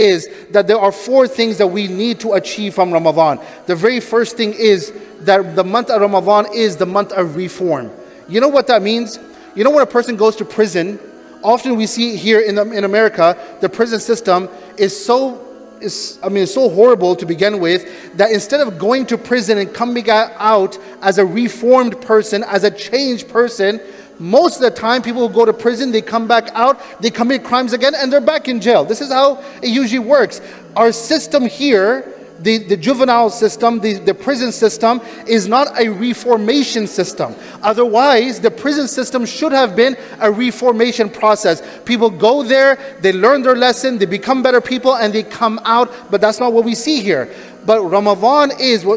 is that there are four things that we need to achieve from Ramadan. The very first thing is that the month of Ramadan is the month of reform. You know what that means? You know when a person goes to prison, often we see here in America, the prison system is so horrible to begin with, that instead of going to prison and coming out as a reformed person, as a changed person, most of the time people who go to prison, they come back out, they commit crimes again, and they're back in jail. This is how it usually works. Our system here, the juvenile system, the prison system, is not a reformation system. Otherwise, the prison system should have been a reformation process. People go there, they learn their lesson, they become better people, and they come out, but that's not what we see here. But Ramadan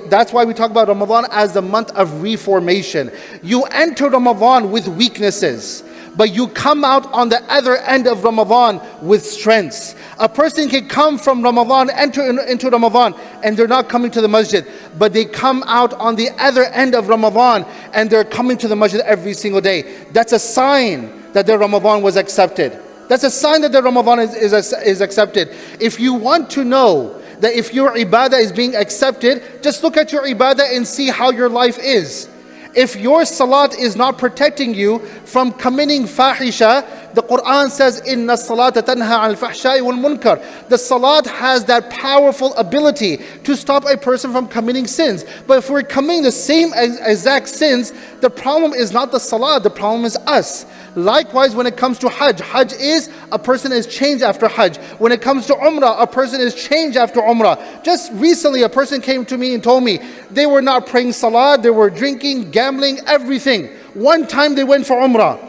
that's why we talk about Ramadan as the month of reformation. You enter Ramadan with weaknesses, but you come out on the other end of Ramadan with strengths. A person can come from Ramadan, enter into Ramadan, and they're not coming to the masjid, but they come out on the other end of Ramadan, and they're coming to the masjid every single day. That's a sign that their Ramadan was accepted. That's a sign that their Ramadan is accepted. If you want to know that if your ibadah is being accepted, just look at your ibadah and see how your life is. If your salat is not protecting you from committing fahisha, the Quran says, Inna salata tanha al fahsha'i wal munkar. The salat has that powerful ability to stop a person from committing sins. But if we're committing the same exact sins, the problem is not the salat, the problem is us. Likewise, when it comes to Hajj, Hajj is a person is changed after Hajj. When it comes to Umrah, a person is changed after Umrah. Just recently, a person came to me and told me they were not praying Salah, they were drinking, gambling, everything. One time they went for Umrah.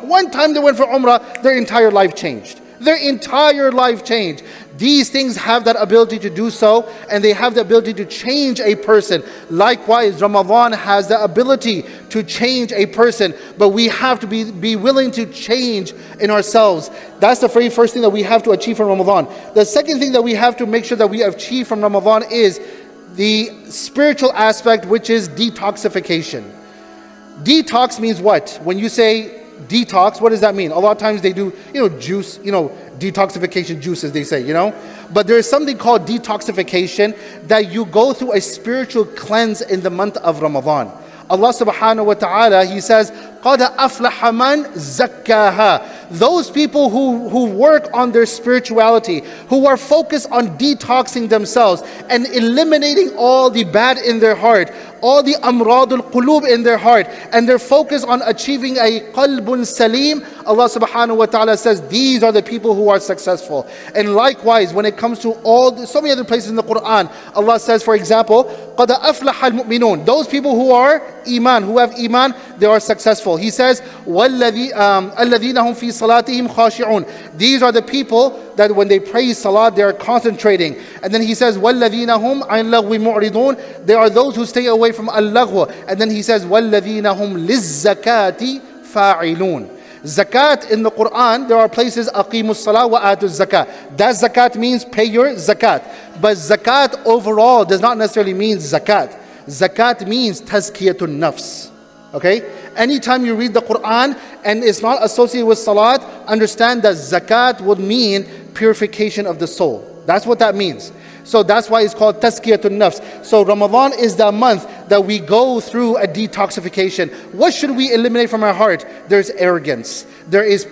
Their entire life changed. Their entire life changed. These things have that ability to do so, and they have the ability to change a person. Likewise, Ramadan has the ability to change a person, but we have to be willing to change in ourselves. That's the very first thing that we have to achieve from Ramadan. The second thing that we have to make sure that we achieve from Ramadan is the spiritual aspect, which is detoxification. Detox means what? When you say detox, what does that mean? A lot of times they do, juice, detoxification juices, they say, But there is something called detoxification, that you go through a spiritual cleanse in the month of Ramadan. Allah subhanahu wa ta'ala, He says, قَدْ أَفْلَحَ مَنْ زَكَّاهَا. Those people who work on their spirituality, who are focused on detoxing themselves and eliminating all the bad in their heart, all the amradul qulub in their heart, and they're focused on achieving a qalbun salim, Allah subhanahu wa ta'ala says these are the people who are successful. And likewise, when it comes to so many other places in the Quran, Allah says, for example, قَدْ أَفْلَحَ الْمُؤْمِنُونَ. Those people who have iman, they are successful. He says, الَّذِينَ هُمْ فِي صَلَاتِهِمْ خَاشِعُونَ. These are the people that when they pray salat, they are concentrating. And then he says, وَالَّذِينَ هُمْ عَنِ اللَّغْوِ مُعْرِضُونَ. They are those who stay away from al-laghw. And then he says, وَالَّذِينَ هُمْ لِلزَّكَاةِ فَاعِلُونَ. Zakat in the Quran, there are places, aqimus salah wa atuz zakat. That zakat means pay your zakat. But zakat overall does not necessarily mean zakat. Zakat means tazkiyatun nafs. Okay? Anytime you read the Quran and it's not associated with salat, understand that zakat would mean purification of the soul. That's what that means. So that's why it's called tazkiyatun nafs. So Ramadan is the month that we go through a detoxification. What should we eliminate from our heart? There's arrogance. There's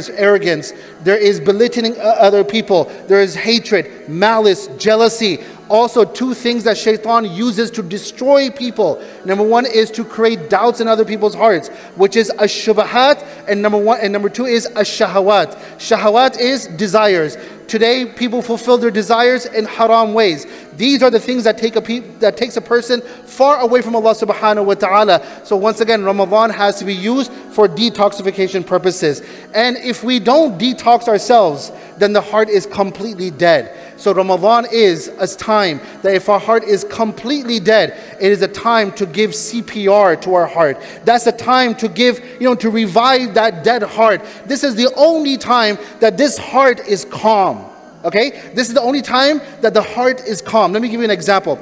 arrogance. There is belittling other people. There is hatred, malice, jealousy. Also, two things that shaitan uses to destroy people. Number one is to create doubts in other people's hearts, which is ash-shubahat, and number two is ash-shahawat. Shahawat is desires. Today, people fulfill their desires in haram ways. These are the things that takes a person far away from Allah subhanahu wa ta'ala. So once again, Ramadan has to be used for detoxification purposes. And if we don't detox ourselves, then the heart is completely dead. So Ramadan is a time that if our heart is completely dead, it is a time to give CPR to our heart. That's a time to give, to revive that dead heart. This is the only time that this heart is calm. Okay? This is the only time that the heart is calm. Let me give you an example.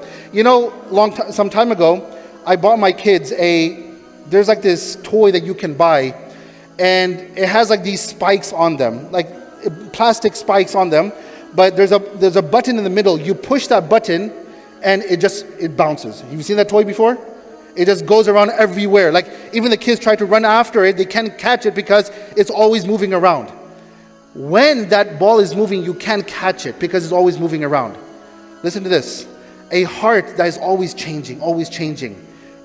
Some time ago, I bought my kids there's like this toy that you can buy, and it has like these spikes on them, like plastic spikes on them. but there's a button in the middle. You push that button and it bounces. Have you seen that toy before? It just goes around everywhere. Like even the kids try to run after it, they can't catch it because it's always moving around. When that ball is moving, you can't catch it because it's always moving around. Listen to this. A heart that is always changing,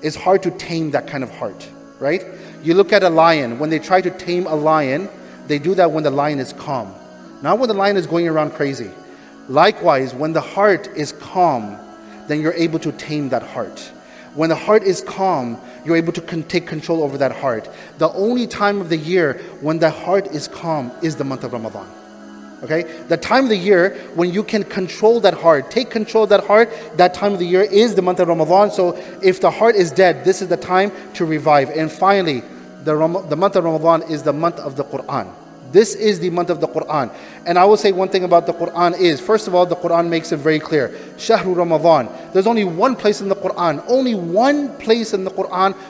it's hard to tame that kind of heart, right? You look at a lion. When they try to tame a lion, they do that when the lion is calm, not when the lion is going around crazy. Likewise, when the heart is calm, then you're able to tame that heart. When the heart is calm, you're able to take control over that heart. The only time of the year when the heart is calm is the month of Ramadan. Okay? The time of the year when you can control that heart, take control of that heart, that time of the year is the month of Ramadan. So if the heart is dead, this is the time to revive. And finally, the month of Ramadan is the month of the Quran. This is the month of the Quran. And I will say one thing about the Quran is, first of all, the Quran makes it very clear. Shahru Ramadan. There's only one place in the Quran,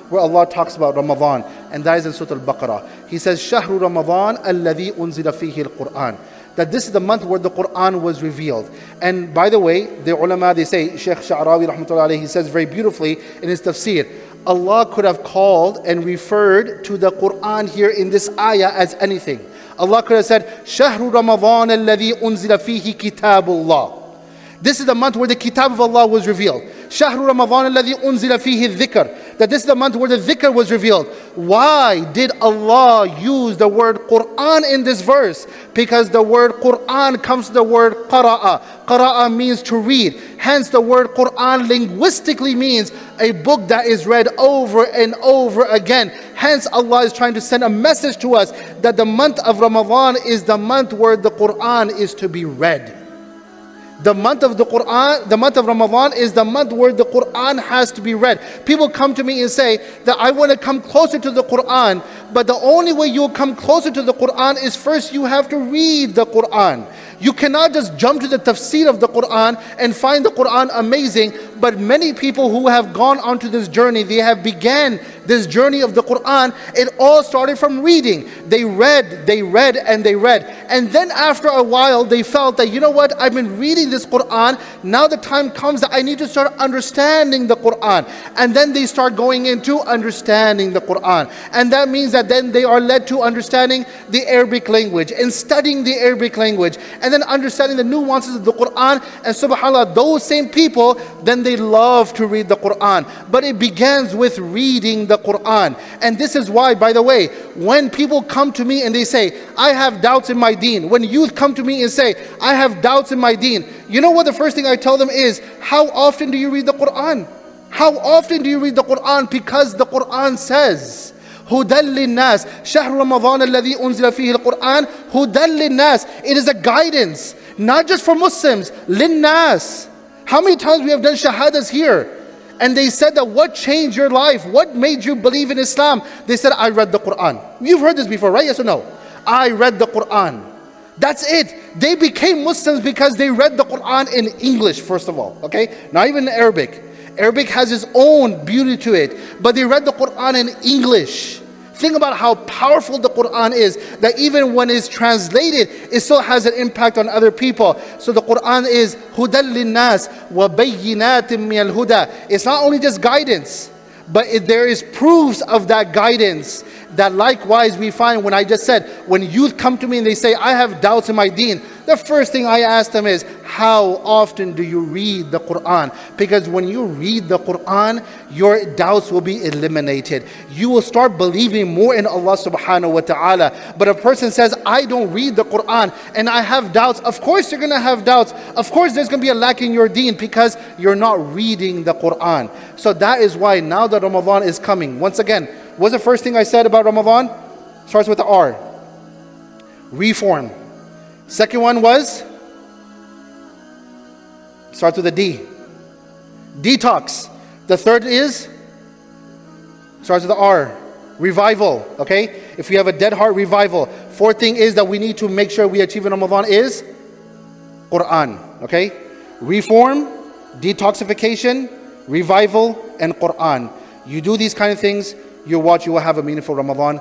where Allah talks about Ramadan, and that is in Surah Al-Baqarah. He says, Shahru Ramadan alladhi unzila fihi al-Quran. That this is the month where the Quran was revealed. And by the way, the ulama, they say, Shaykh Sha'rawi rahmatullahi alayhi, he says very beautifully in his tafsir, Allah could have called and referred to the Quran here in this ayah as anything. Allah could have said, Shahru Ramadan alladhi unzila fihi kitabullah. This is the month where the kitab of Allah was revealed. Shahru Ramadan alladhi unzila fihi dhikr. That this is the month where the dhikr was revealed. Why did Allah use the word Quran in this verse? Because the word Quran comes from the word qara'a. Qara'a means to read. Hence the word Quran linguistically means a book that is read over and over again. Hence Allah is trying to send a message to us that the month of Ramadan is the month where the Quran is to be read. The month of the Quran, the month of Ramadan is the month where the Quran has to be read. People come to me and say that I want to come closer to the Quran, but the only way you'll come closer to the Quran is first you have to read the Quran. You cannot just jump to the tafsir of the Quran and find the Quran amazing. But many people who have gone onto this journey, they have began this journey of the Quran. It all started from reading. They read. And then after a while, they felt that, you know what, I've been reading this Quran. Now the time comes that I need to start understanding the Quran. And then they start going into understanding the Quran. And that means that then they are led to understanding the Arabic language and studying the Arabic language. And then understanding the nuances of the Quran. And subhanAllah, those same people, then they love to read the Quran. But it begins with reading the Quran. And this is why, by the way, when people come to me and they say, I have doubts in my deen. When youth come to me and say, I have doubts in my deen. You know what the first thing I tell them is, how often do you read the Quran? How often do you read the Quran? Because the Quran says, هُدًى لِلنَّاسِ شَهْرُ رَمَضَانَ الَّذِي أُنزِلَ فِيهِ الْقُرْآنِ هُدًى لِلنَّاسِ. It is a guidance, not just for Muslims, لِلنَّاسِ. How many times we have done shahadas here? And they said that what changed your life? What made you believe in Islam? They said, I read the Quran. You've heard this before, right? Yes or no? I read the Quran. That's it. They became Muslims because they read the Quran in English, first of all. Okay? Not even in Arabic. Arabic has its own beauty to it. But they read the Quran in English. Think about how powerful the Quran is, that even when it's translated, it still has an impact on other people. So the Quran is هُدًى لِلنَّاسِ وَبَيِّنَاتٍ مِّنَ الْهُدَى. It's not only just guidance, but there is proofs of that guidance. That likewise we find when I just said, when youth come to me and they say, I have doubts in my deen, the first thing I ask them is, how often do you read the Quran? Because when you read the Quran, your doubts will be eliminated. You will start believing more in Allah subhanahu wa ta'ala. But a person says, I don't read the Quran and I have doubts. Of course you're going to have doubts. Of course there's going to be a lack in your deen because you're not reading the Quran. So that is why now that Ramadan is coming, once again, what's the first thing I said about Ramadan? Starts with the R. Reform. Second one was? Starts with a D. Detox. The third is? Starts with the R. Revival. Okay? If we have a dead heart, revival. Fourth thing is that we need to make sure we achieve in Ramadan is? Quran. Okay? Reform, detoxification, revival, and Quran. You do these kind of things, you will have a meaningful Ramadan.